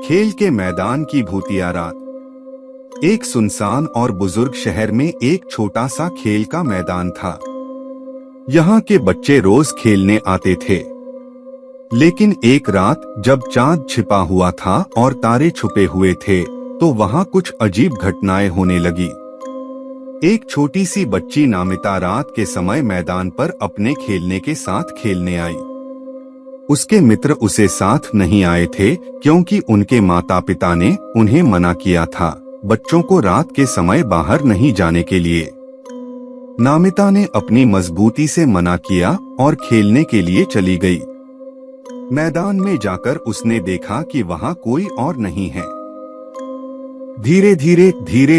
खेल के मैदान की भूतिया रात। एक सुनसान और बुजुर्ग शहर में एक छोटा सा खेल का मैदान था। यहाँ के बच्चे रोज खेलने आते थे, लेकिन एक रात जब चांद छिपा हुआ था और तारे छुपे हुए थे, तो वहाँ कुछ अजीब घटनाएं होने लगी। एक छोटी सी बच्ची नामिता रात के समय मैदान पर अपने खेलने के साथ खेलने आई। उसके मित्र उसे साथ नहीं आए थे क्योंकि उनके माता पिता ने उन्हें मना किया था बच्चों को रात के समय बाहर नहीं जाने के लिए। नामिता ने अपनी मजबूती से मना किया और खेलने के लिए चली गई। मैदान में जाकर उसने देखा कि वहाँ कोई और नहीं है। धीरे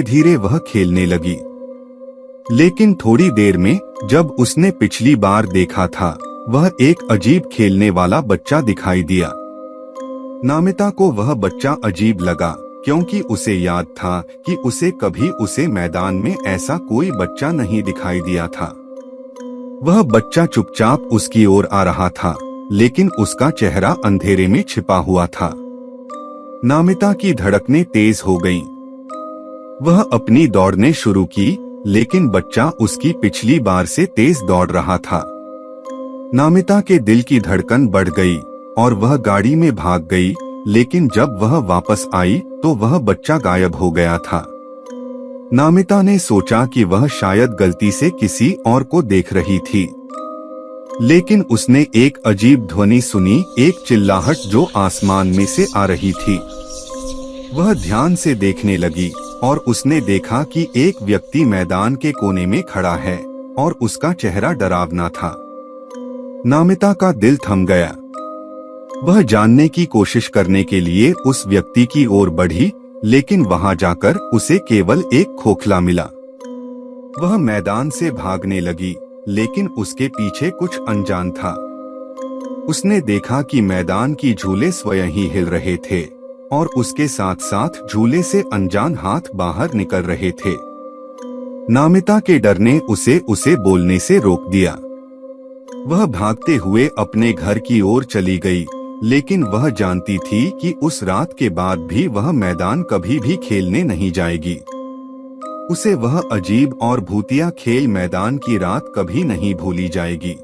धीरे वह खेलने लगी, लेकिन थोड़ी देर में जब उसने पिछली बार देखा था, वह एक अजीब खेलने वाला बच्चा दिखाई दिया। नामिता को वह बच्चा अजीब लगा क्योंकि उसे याद था कि उसे मैदान में ऐसा कोई बच्चा नहीं दिखाई दिया था। वह बच्चा चुपचाप उसकी ओर आ रहा था, लेकिन उसका चेहरा अंधेरे में छिपा हुआ था। नामिता की धड़कनें तेज हो गईं। वह अपनी दौड़ने शुरू की, लेकिन बच्चा उसकी पिछली बार से तेज दौड़ रहा था। नामिता के दिल की धड़कन बढ़ गई और वह गाड़ी में भाग गई, लेकिन जब वह वापस आई तो वह बच्चा गायब हो गया था। नामिता ने सोचा कि वह शायद गलती से किसी और को देख रही थी, लेकिन उसने एक अजीब ध्वनि सुनी, एक चिल्लाहट जो आसमान में से आ रही थी। वह ध्यान से देखने लगी और उसने देखा कि एक व्यक्ति मैदान के कोने में खड़ा है और उसका चेहरा डरावना था। नामिता का दिल थम गया। वह जानने की कोशिश करने के लिए उस व्यक्ति की ओर बढ़ी, लेकिन वहां जाकर उसे केवल एक खोखला मिला। वह मैदान से भागने लगी, लेकिन उसके पीछे कुछ अनजान था। उसने देखा कि मैदान की झूले स्वयं ही हिल रहे थे और उसके साथ साथ झूले से अनजान हाथ बाहर निकल रहे थे। नामिता के डर ने उसे बोलने से रोक दिया। वह भागते हुए अपने घर की ओर चली गई, लेकिन वह जानती थी कि उस रात के बाद भी वह मैदान कभी भी खेलने नहीं जाएगी। उसे वह अजीब और भूतिया खेल मैदान की रात कभी नहीं भूली जाएगी।